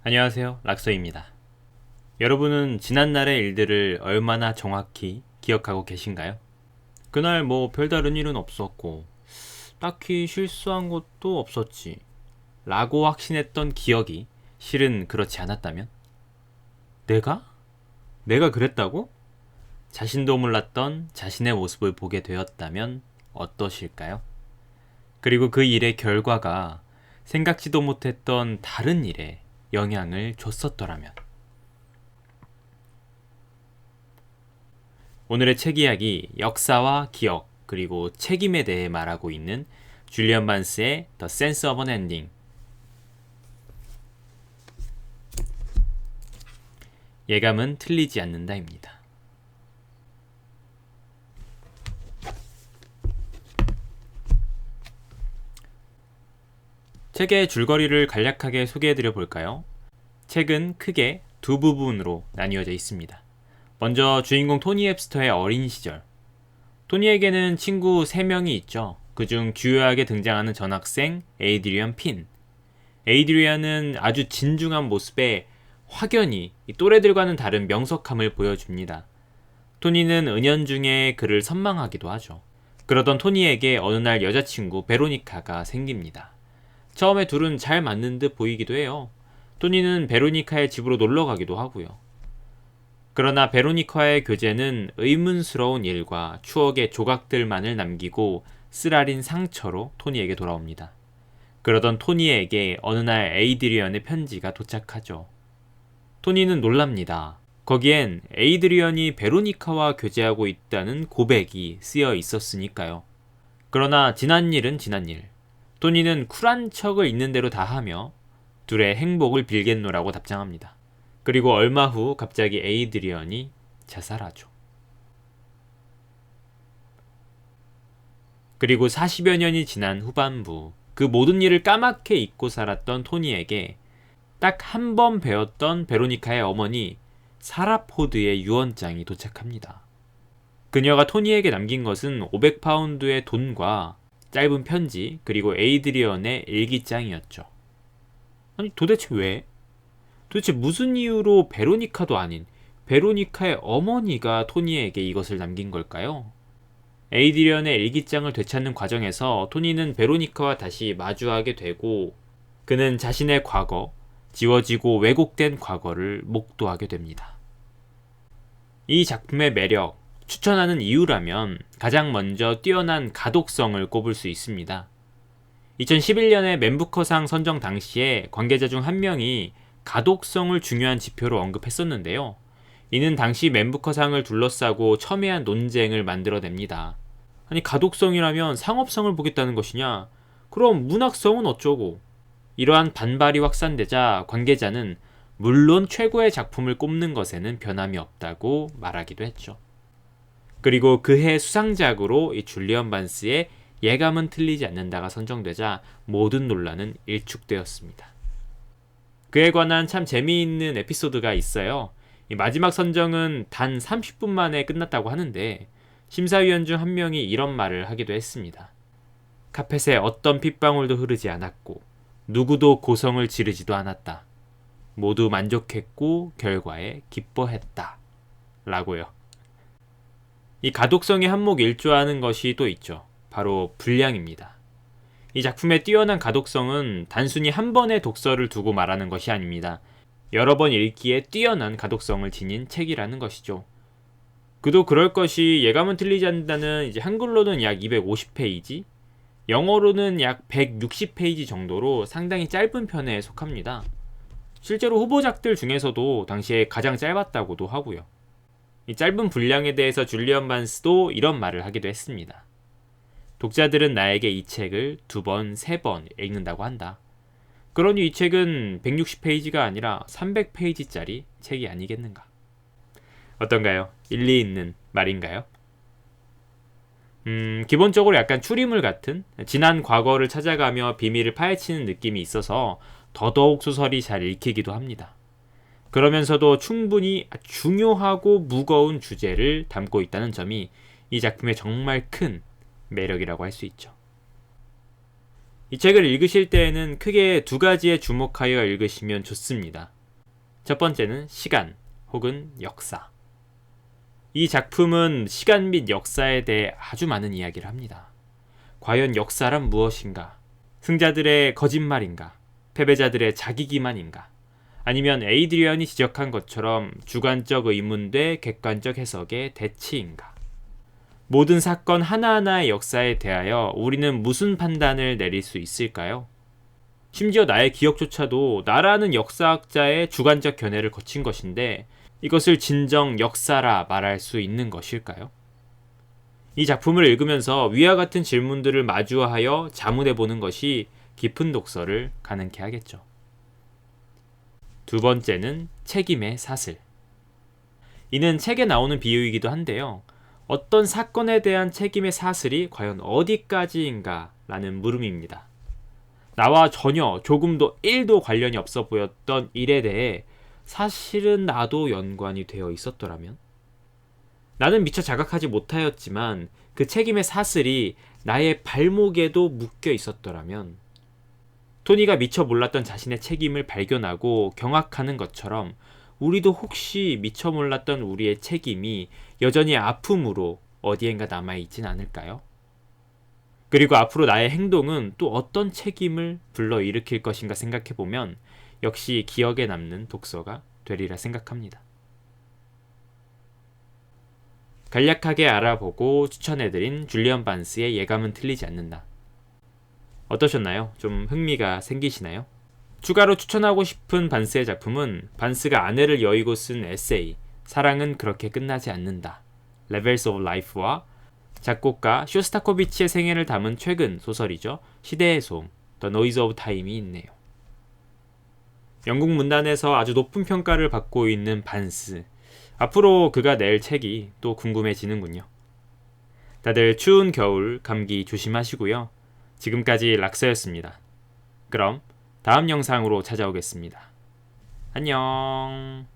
안녕하세요. 락서입니다. 여러분은 지난날의 일들을 얼마나 정확히 기억하고 계신가요? 그날 별다른 일은 없었고 딱히 실수한 것도 없었지 라고 확신했던 기억이 실은 그렇지 않았다면? 내가? 내가 그랬다고? 자신도 몰랐던 자신의 모습을 보게 되었다면 어떠실까요? 그리고 그 일의 결과가 생각지도 못했던 다른 일에 영향을 줬었더라면. 오늘의 책 이야기, 역사와 기억, 그리고 책임에 대해 말하고 있는 줄리언 반스의 The Sense of an Ending. 예감은 틀리지 않는다입니다. 책의 줄거리를 간략하게 소개해드려 볼까요? 책은 크게 두 부분으로 나뉘어져 있습니다. 먼저 주인공 토니 앱스터의 어린 시절. 토니에게는 친구 3명이 있죠. 그중 주요하게 등장하는 전학생 에이드리언 핀. 에이드리언은 아주 진중한 모습에 확연히 또래들과는 다른 명석함을 보여줍니다. 토니는 은연중에 그를 선망하기도 하죠. 그러던 토니에게 어느 날 여자친구 베로니카가 생깁니다. 처음에 둘은 잘 맞는 듯 보이기도 해요. 토니는 베로니카의 집으로 놀러 가기도 하고요. 그러나 베로니카의 교제는 의문스러운 일과 추억의 조각들만을 남기고 쓰라린 상처로 토니에게 돌아옵니다. 그러던 토니에게 어느 날 에이드리언의 편지가 도착하죠. 토니는 놀랍니다. 거기엔 에이드리언이 베로니카와 교제하고 있다는 고백이 쓰여 있었으니까요. 그러나 지난 일은 지난 일. 토니는 쿨한 척을 있는 대로 다 하며 둘의 행복을 빌겠노라고 답장합니다. 그리고 얼마 후 갑자기 에이드리언이 자살하죠. 그리고 40여 년이 지난 후반부, 그 모든 일을 까맣게 잊고 살았던 토니에게 딱 한 번 배웠던 베로니카의 어머니 사라포드의 유언장이 도착합니다. 그녀가 토니에게 남긴 것은 500파운드의 돈과 짧은 편지, 그리고 에이드리언의 일기장이었죠. 아니 도대체 왜? 도대체 무슨 이유로 베로니카도 아닌 베로니카의 어머니가 토니에게 이것을 남긴 걸까요? 에이드리언의 일기장을 되찾는 과정에서 토니는 베로니카와 다시 마주하게 되고 그는 자신의 과거, 지워지고 왜곡된 과거를 목도하게 됩니다. 이 작품의 매력, 추천하는 이유라면 가장 먼저 뛰어난 가독성을 꼽을 수 있습니다. 2011년에 맨부커상 선정 당시에 관계자 중 한 명이 가독성을 중요한 지표로 언급했었는데요. 이는 당시 맨부커상을 둘러싸고 첨예한 논쟁을 만들어냅니다. 아니 가독성이라면 상업성을 보겠다는 것이냐? 그럼 문학성은 어쩌고? 이러한 반발이 확산되자 관계자는 물론 최고의 작품을 꼽는 것에는 변함이 없다고 말하기도 했죠. 그리고 그해 수상작으로 이 줄리언 반스의 예감은 틀리지 않는다가 선정되자 모든 논란은 일축되었습니다. 그에 관한 참 재미있는 에피소드가 있어요. 이 마지막 선정은 단 30분 만에 끝났다고 하는데 심사위원 중 한 명이 이런 말을 하기도 했습니다. 카펫에 어떤 핏방울도 흐르지 않았고 누구도 고성을 지르지도 않았다. 모두 만족했고 결과에 기뻐했다. 라고요. 이 가독성에 한몫일조하는 것이 또 있죠. 바로 분량입니다. 이 작품의 뛰어난 가독성은 단순히 한 번의 독서를 두고 말하는 것이 아닙니다. 여러 번 읽기에 뛰어난 가독성을 지닌 책이라는 것이죠. 그도 그럴 것이 예감은 틀리지 않는다는 이제 한글로는 약 250페이지, 영어로는 약 160페이지 정도로 상당히 짧은 편에 속합니다. 실제로 후보작들 중에서도 당시에 가장 짧았다고도 하고요. 이 짧은 분량에 대해서 줄리언 반스도 이런 말을 하기도 했습니다. 독자들은 나에게 이 책을 2번, 3번 읽는다고 한다. 그러니 이 책은 160페이지가 아니라 300페이지짜리 책이 아니겠는가. 어떤가요? 일리 있는 말인가요? 기본적으로 약간 추리물 같은 지난 과거를 찾아가며 비밀을 파헤치는 느낌이 있어서 더더욱 소설이 잘 읽히기도 합니다. 그러면서도 충분히 중요하고 무거운 주제를 담고 있다는 점이 이 작품의 정말 큰 매력이라고 할 수 있죠. 이 책을 읽으실 때에는 크게 두 가지에 주목하여 읽으시면 좋습니다. 첫 번째는 시간 혹은 역사. 이 작품은 시간 및 역사에 대해 아주 많은 이야기를 합니다. 과연 역사란 무엇인가? 승자들의 거짓말인가? 패배자들의 자기기만인가? 아니면 에이드리언이 지적한 것처럼 주관적 의문 대 객관적 해석의 대치인가? 모든 사건 하나하나의 역사에 대하여 우리는 무슨 판단을 내릴 수 있을까요? 심지어 나의 기억조차도 나라는 역사학자의 주관적 견해를 거친 것인데 이것을 진정 역사라 말할 수 있는 것일까요? 이 작품을 읽으면서 위와 같은 질문들을 마주하여 자문해보는 것이 깊은 독서를 가능케 하겠죠. 두 번째는 책임의 사슬. 이는 책에 나오는 비유이기도 한데요. 어떤 사건에 대한 책임의 사슬이 과연 어디까지인가 라는 물음입니다. 나와 전혀 조금도 1도 관련이 없어 보였던 일에 대해 사실은 나도 연관이 되어 있었더라면? 나는 미처 자각하지 못하였지만 그 책임의 사슬이 나의 발목에도 묶여 있었더라면? 토니가 미처 몰랐던 자신의 책임을 발견하고 경악하는 것처럼 우리도 혹시 미처 몰랐던 우리의 책임이 여전히 아픔으로 어디엔가 남아있진 않을까요? 그리고 앞으로 나의 행동은 또 어떤 책임을 불러일으킬 것인가 생각해보면 역시 기억에 남는 독서가 되리라 생각합니다. 간략하게 알아보고 추천해드린 줄리언 반스의 예감은 틀리지 않는다. 어떠셨나요? 좀 흥미가 생기시나요? 추가로 추천하고 싶은 반스의 작품은 반스가 아내를 여의고 쓴 에세이 사랑은 그렇게 끝나지 않는다 Levels of Life와 작곡가 쇼스타코비치의 생애를 담은 최근 소설이죠. 시대의 소음 The Noise of Time이 있네요. 영국 문단에서 아주 높은 평가를 받고 있는 반스. 앞으로 그가 낼 책이 또 궁금해지는군요. 다들 추운 겨울 감기 조심하시고요. 지금까지 락서였습니다. 그럼 다음 영상으로 찾아오겠습니다. 안녕.